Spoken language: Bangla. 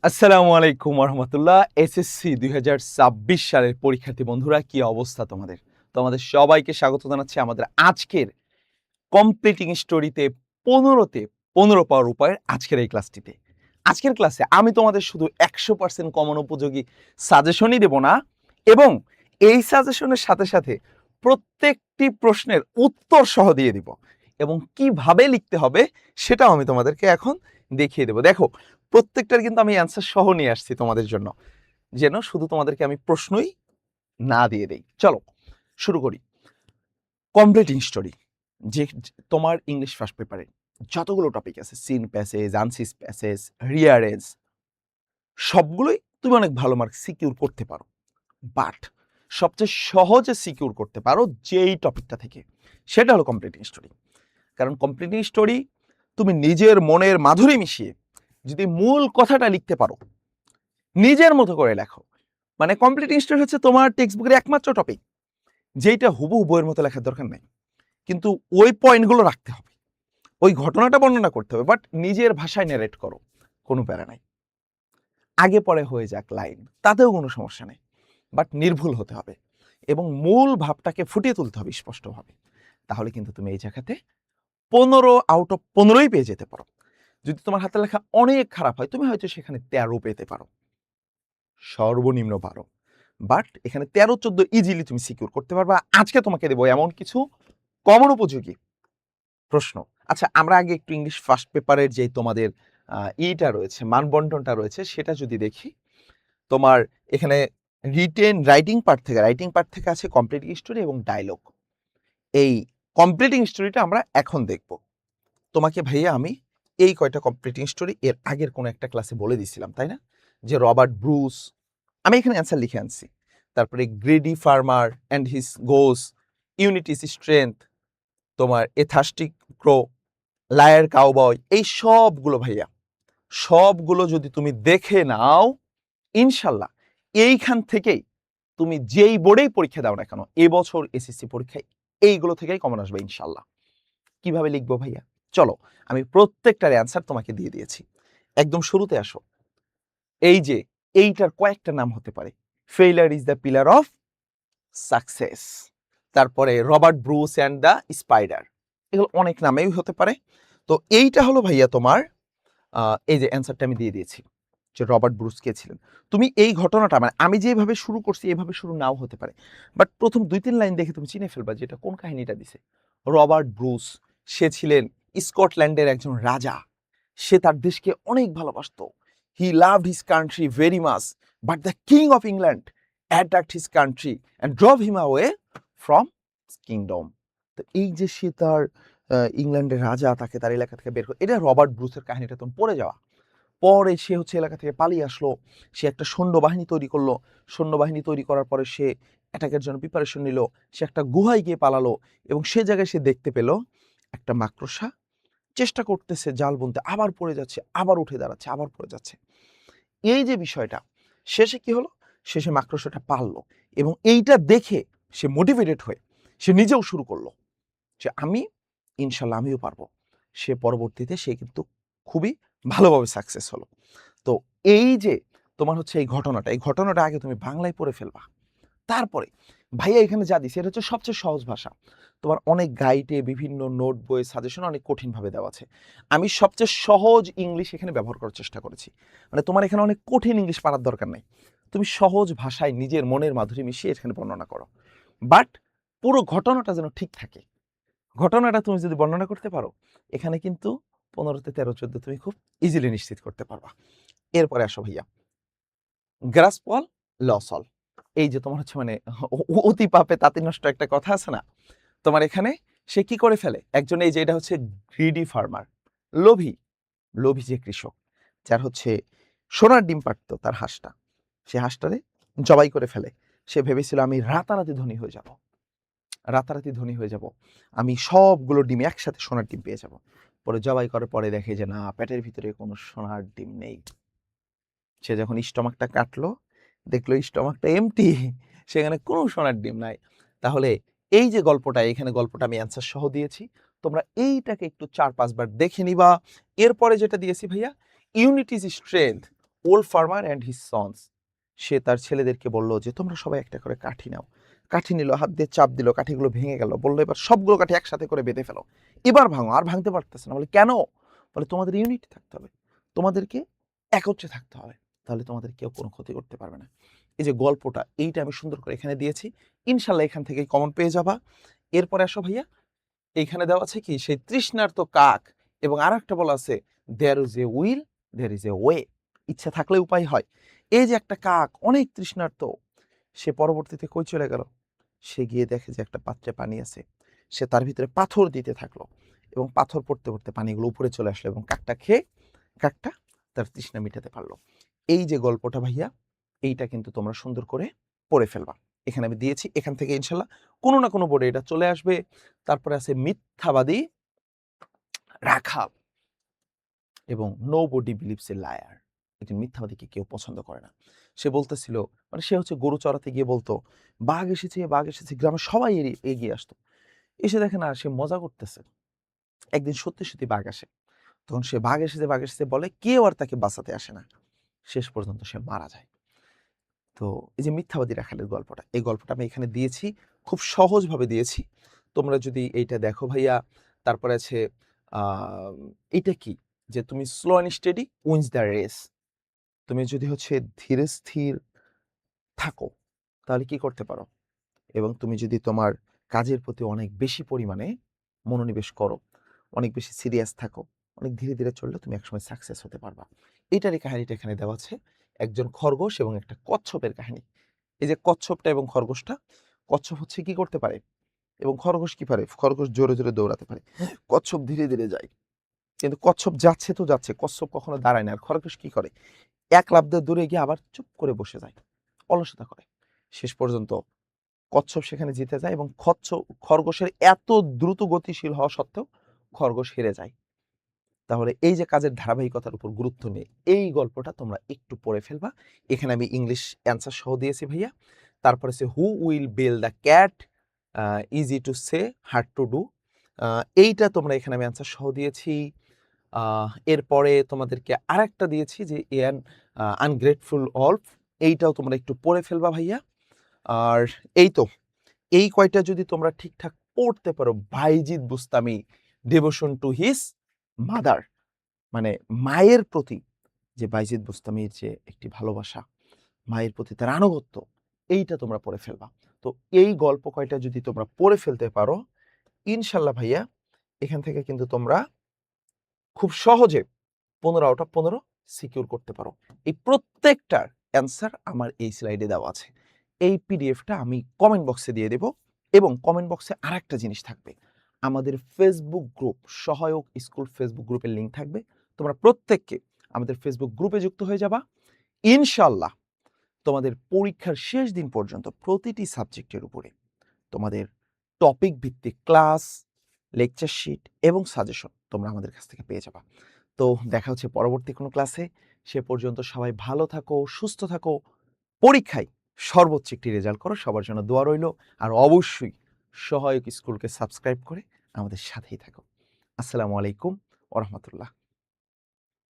আসসালামু আলাইকুম রহমতুল্লাহ। এসএসসি 2026 সালের পরীক্ষার্থী বন্ধুরা, কি অবস্থা তোমাদের? তোমাদের সবাইকে স্বাগত জানাচ্ছি আমাদের আজকের কমপ্লিটিং স্টোরিতে 15তে 15 পাওয়ার উপায়ের আজকের এই ক্লাসটিতে। আজকের ক্লাসে আমি তোমাদের শুধু 100% কমন উপযোগী সাজেশনই দেব না, এবং এই সাজেশনের সাথে সাথে প্রত্যেকটি প্রশ্নের উত্তর সহ দিয়ে দিব, এবং কিভাবে লিখতে হবে সেটাও আমি তোমাদেরকে এখন দেখিয়ে দেব। দেখো, প্রত্যেকটার কিন্তু আমি অ্যান্সার সহ নিয়ে আসছি তোমাদের জন্য, যেন শুধু তোমাদেরকে আমি প্রশ্নই না দিয়ে দেই। চলো শুরু করি। কমপ্লিটিং স্টোরি, যে তোমার ইংলিশ ফার্স্ট পেপারে যতগুলো টপিক আছে, সিন প্যাসেজ, আনসিস প্যাসেজ, রিয়ারেজ, সবগুলোই তুমি অনেক ভালো মার্ক সিকিউর করতে পারো। বাট সবচেয়ে সহজে সিকিউর করতে পারো যেই টপিকটা থেকে, সেটা হলো কমপ্লিটিং স্টোরি। কারণ কমপ্লিটিং স্টোরি তুমি নিজের মনের মাধুরী মিশিয়ে যদি মূল কথাটা লিখতে পারো, নিজের মতো করে লেখো, মানে কমপ্লিটিং স্টোরি হচ্ছে তোমার টেক্সট বুকের একমাত্র টপিক যেইটা হুবহু বইয়ের মতো লেখার দরকার নাই, কিন্তু ওই পয়েন্টগুলো রাখতে হবে, ওই ঘটনাটা বর্ণনা করতে হবে, বাট নিজের ভাষায় ন্যারেট করো, কোনো প্যারা নাই। আগে পরে হয়ে যাক লাইন, তাতেও কোনো সমস্যা নেই, বাট নির্ভুল হতে হবে এবং মূল ভাবটাকে ফুটিয়ে তুলতে হবে স্পষ্টভাবে। তাহলে কিন্তু তুমি এই জায়গাতে 15 আউট অফ 15ই পেয়ে যেতে পারো। যদি তোমার হাতের লেখা অনেক খারাপ হয়, তুমি হয়তো সেখানে 13 পেতে পারো, সর্বনিম্ন 12, বাট এখানে 13-14 ইজিলি তুমি সিকিউর করতে পারবা। আজকে তোমাকে দেবো এমন কিছু কমন উপযোগী প্রশ্ন। আচ্ছা, আমরা আগে একটু ইংলিশ ফার্স্ট পেপারের যে তোমাদের ইটা রয়েছে, মানবন্টনটা রয়েছে, সেটা যদি দেখি, তোমার এখানে রাইটিং পার্ট থেকে আছে কমপ্লিটিং স্টোরি এবং ডায়লগ। এই কমপ্লিটিং স্টোরিটা আমরা এখন দেখব। তোমাকে ভাইয়া আমি এই কয়টা কমপ্লিটিং স্টোরি এর আগের কোনো একটা ক্লাসে বলে দিছিলাম, তাই না? যে রবার্ট ব্রুস, আমি এখানে অ্যান্সার লিখে আনছি। তারপরে greedy farmer and his goose, unity is strength, তোমার এথাস্টিক ক্রো, লায়ার কাউবয়, এই সবগুলো ভাইয়া, সবগুলো যদি তুমি দেখে নাও, ইনশাল্লাহ এইখান থেকেই তুমি যেই বোর্ডেই পরীক্ষা দাও না কেন, এবছর এসএসসি পরীক্ষায় এইগুলো থেকেই কমন আসবে ইনশাল্লাহ। কিভাবে লিখবো ভাইয়া? চলো, আমি প্রত্যেকটার অ্যান্সার তোমাকে দিয়ে দিয়েছি। একদম শুরুতে আসো। এই যে এইটার কয়েকটা নাম হতে পারে, failure is the pillar of success, তারপরে Robert Bruce and the spider, এগুলো অনেক নামেই হতে পারে। তো এইটা হলো ভাইয়া তোমার এই যে অ্যান্সারটা আমি দিয়ে দিয়েছি, যে রবার্ট ব্রুস কে ছিলেন। তুমি এই ঘটনাটা, মানে আমি যেভাবে শুরু করছি এভাবে শুরু নাও হতে পারে, বাট প্রথম 2-3 লাইন দেখে তুমি চিনে ফেলবা যে এটা কোন কাহিনীটা দিছে। রবার্ট ব্রুস, সে ছিলেন স্কটল্যান্ডের একজন রাজা। সে তার দেশকে অনেক ভালোবাসতো। He loved his country very much, but the king of England attacked his country and drove him away from kingdom. তো এই যে সে তার ইংল্যান্ডের রাজা, তাকে তার এলাকা থেকে বের করে, এটা রবার্ট ব্রুসের কাহিনীটা তুমি পড়ে যাওয়া। পরে সে হচ্ছে এলাকা থেকে পালিয়ে আসলো, সে একটা সৈন্যবাহিনী তৈরি করলো, সৈন্যবাহিনী তৈরি করার পরে সে অ্যাটাকের জন্য প্রিপারেশন নিল, সে একটা গুহায় গিয়ে পালালো, এবং সে জায়গায় সে দেখতে পেল একটা মাকড়সা চেষ্টা করতেছে জাল বুনতে, আবার পড়ে যাচ্ছে, আবার উঠে দাঁড়াচ্ছে, আবার পড়ে যাচ্ছে। এই যে বিষয়টা, শেষে কি হলো, শেষে মাকড়সাটা পারলো, এবং এইটা দেখে সে মোটিভেটেড হয়ে সে নিজেও শুরু করলো যে আমি ইনশাল্লাহ আমিও পারবো। সে পরবর্তীতে সে কিন্তু খুবই ভালোভাবে সাকসেস হলো। তো এই যে তোমার হচ্ছে এই ঘটনাটা আগে তুমি বাংলায় পড়ে ফেলবা, তারপরে ভাইয়া এখানে যা দিছে এটা হচ্ছে সবচেয়ে সহজ ভাষা। তোমার অনেক গাইডে, বিভিন্ন নোট বই, সাজেশন অনেক কঠিনভাবে দেওয়া আছে। আমি সবচেয়ে সহজ ইংলিশ এখানে ব্যবহার করার চেষ্টা করেছি। মানে তোমার এখানে অনেক কঠিন ইংলিশ পারার দরকার নাই, তুমি সহজ ভাষায় নিজের মনের মাধুরী মিশিয়ে এখানে বর্ণনা করো, বাট পুরো ঘটনাটা যেন ঠিক থাকে। ঘটনাটা তুমি যদি বর্ণনা করতে পারো, এখানে কিন্তু 15তে 13-14 তুমি খুব ইজিলি নিশ্চিত করতে পারবা। এরপরে আসো ভাইয়া, গ্রাস্প অল লস অল। এই যে তোমার হচ্ছে মানে অতি পাপে তাঁতি নষ্ট একটা কথা আছে না, তোমার এখানে সে কি করে ফেলে একজন, এই যে এটা হচ্ছে গ্রিডি ফার্মার, লোভী, লোভী যে কৃষক, যার হচ্ছে সোনার ডিম পাড়তো তার হাঁসটা, সে হাঁসটারে জবাই করে ফেলে। সে ভেবেছিল আমি রাতারাতি ধনী হয়ে যাব, রাতারাতি ধনী হয়ে যাব, আমি সবগুলো ডিম একসাথে সোনার ডিম পেয়ে যাব। পরে জবাই করার পরে দেখে যে না, পেটের ভিতরে কোনো সোনার ডিম নেই। সে যখন স্টমাকটা কাটলো, দেখলো স্টমাকটা এমটি, সেখানে কোনো সোনার ডিম নাই। তাহলে এই যে গল্পটা, এখানে গল্পটা আমি অ্যান্সার সহ দিয়েছি, তোমরা এইটাকে একটু 4-5 বার দেখে নিবা। এরপরে যেটা দিয়েছি ভাইয়া, unity is strength, old farmer and his sons. সে তার ছেলেদেরকে বলল যে তোমরা সবাই একটা করে কাঠি নাও। কাঠি নিল, হাত দিয়ে চাপ দিল, কাঠিগুলো ভেঙে গেল। বললো এবার সবগুলো কাঠি একসাথে করে বেঁধে ফেলো, এবার ভাঙো। আর ভাঙতে পারতেছে না। বলে কেন? বলে তোমাদের ইউনিটি থাকতে হবে, তোমাদেরকে একত্রে থাকতে হবে, তাহলে তোমাদের কেউ কোনো ক্ষতি করতে পারবে না। এই যে গল্পটা, এইটা আমি সুন্দর করে এখানে দিয়েছি। ইনশাল্লাহ এখান থেকে কমন পেয়ে যাবা। এরপরে আসো ভাইয়া, এইখানে দেওয়া আছে কি সেই তৃষ্ণার্ত কাক, এবং আরো একটা বলা আছে there is a will there is a way. ইচ্ছা থাকলে উপায় হয়। এই যে একটা কাক অনেক তৃষ্ণার্ত, সে পরবর্তীতে কই চলে গেল? সে গিয়ে দেখে যে একটা পাত্রে পানি আছে, সে তার ভিতরে পাথর দিতে থাকলো, এবং পাথর পড়তে পড়তে পানিগুলো উপরে চলে আসলো, এবং কাকটা খেয়ে কাকটা তার তৃষ্ণা মিটাতে পারলো। এই যে গল্পটা ভাইয়া, এইটা কিন্তু তোমরা সুন্দর করে পড়ে ফেলবা। এখানে আমি দিয়েছি, এখান থেকে ইনশাল্লাহ কোনো না কোনো বোর্ডে এটা চলে আসবে। তারপরে আছে মিথ্যাবাদী রাখাল, এবং nobody believes a liar. একজন মিথ্যাবাদীকে কেউ পছন্দ করে না। সে বলতেছিল, মানে সে হচ্ছে গরু চড়াতে গিয়ে বলতো বাঘ এসেছে, বাঘ এসেছে, গ্রামে সবাই এগিয়ে আসতো। এসে দেখে না, সে মজা করতেছে। একদিন সত্যি সত্যি বাঘ আসে, তখন সে বাঘ এসেছে, বাঘ এসেছে বলে, কেউ আর তাকে বাঁচাতে আসে না। শেষ পর্যন্ত সে মারা যায়। তো এই যে মিথ্যাবাদী রাখালের গল্পটা, এই গল্পটা আমি এখানে দিয়েছি, খুব সহজভাবে দিয়েছি। তোমরা যদি এইটা দেখো ভাইয়া, তারপরে আছে এটা কি, যে তুমি slow and steady wins the race. তুমি যদি হচ্ছে ধীরে স্থির থাকো, তাহলে কি করতে পারো? এবং তুমি যদি তোমার কাজের প্রতি অনেক বেশি পরিমাণে মনোনিবেশ করো, অনেক বেশি সিরিয়াস থাকো, অনেক ধীরে ধীরে চললে তুমি একসময় সাকসেস হতে পারবা। এটারই কাহিনীটা এখানে দেওয়া আছে, একজন খরগোশ এবং একটা কচ্ছপের কাহিনী। এই যে কচ্ছপটা এবং খরগোশটা, কচ্ছপ হচ্ছে কি করতে পারে এবং খরগোশ কি পারে? খরগোশ জোরে জোরে দৌড়াতে পারে, কচ্ছপ ধীরে ধীরে যায়। কিন্তু কচ্ছপ যাচ্ছে তো যাচ্ছে, কচ্ছপ কখনো দাঁড়ায় না। আর খরগোশ কি করে? এক লাফ দিয়ে দূরে গিয়ে আবার চুপ করে বসে যায়, অলসতা করে। শেষ পর্যন্ত কচ্ছপ সেখানে জিতে যায়, এবং খরগোশের এত দ্রুত গতিশীল হওয়া সত্ত্বেও খরগোশ হেরে যায়। তাহলে এই যে কাজের ধারাবাহিকতার উপর গুরুত্ব নিয়ে এই গল্পটা তোমরা একটু পড়ে ফেলবা। এখানে আমি ইংলিশ অ্যান্সার সহ দিয়েছি ভাইয়া। তারপরে হচ্ছে who will bell the cat, easy to say hard to do. এইটা তোমরা এখানে আমি অ্যান্সার সহ দিয়েছি। এরপরে তোমাদেরকে আরেকটা দিয়েছি যে এন আনগ্রেটফুল অলফ, এইটাও তোমরা একটু পড়ে ফেলবা ভাইয়া। আর এই তো, এই কয়টা যদি তোমরা ঠিকঠাক পড়তে পারো, Bayazid Bustami devotion to his mother, মানে মায়ের প্রতি যে বাইজিদ বুস্তামির যে একটি ভালোবাসা, মায়ের প্রতি তার আনুগত্য, এইটা তোমরা পড়ে ফেলবা। তো এই গল্প কয়টা যদি তোমরা পড়ে ফেলতে পারো, ইনশাল্লাহ ভাইয়া এখান থেকে কিন্তু তোমরা খুব সহজে 15 আউট অফ 15 সিকিউর করতে পারো। এই প্রত্যেকটার অ্যান্সার আমার এই স্লাইডে দেওয়া আছে। এই পিডিএফটা আমি কমেন্ট বক্সে দিয়ে দেব, এবং কমেন্ট বক্সে আরেকটা জিনিস থাকবে, আমাদের ফেসবুক গ্রুপ, সহায়ক স্কুল ফেসবুক গ্রুপের লিঙ্ক থাকবে। তোমরা প্রত্যেককে আমাদের ফেসবুক গ্রুপে যুক্ত হয়ে যাবা। ইনশাল্লাহ তোমাদের পরীক্ষার শেষ দিন পর্যন্ত প্রতিটি সাবজেক্টের উপরে তোমাদের টপিক ভিত্তিক ক্লাস, লেকচার শিট এবং সাজেশন তোমরা আমাদের কাছ থেকে পেয়ে যাবা। তো দেখা হচ্ছে পরবর্তী কোনো ক্লাসে। সে পর্যন্ত সবাই ভালো থাকো, সুস্থ থাকো, পরীক্ষায় সর্বোচ্চ একটি রেজাল্ট করো। সবার জন্য দোয়া রইল। আর অবশ্যই সহায়ক স্কুলকে সাবস্ক্রাইব করে আমাদের সাথেই থাকো। আসসালামু আলাইকুম ওয়া রাহমাতুল্লাহ।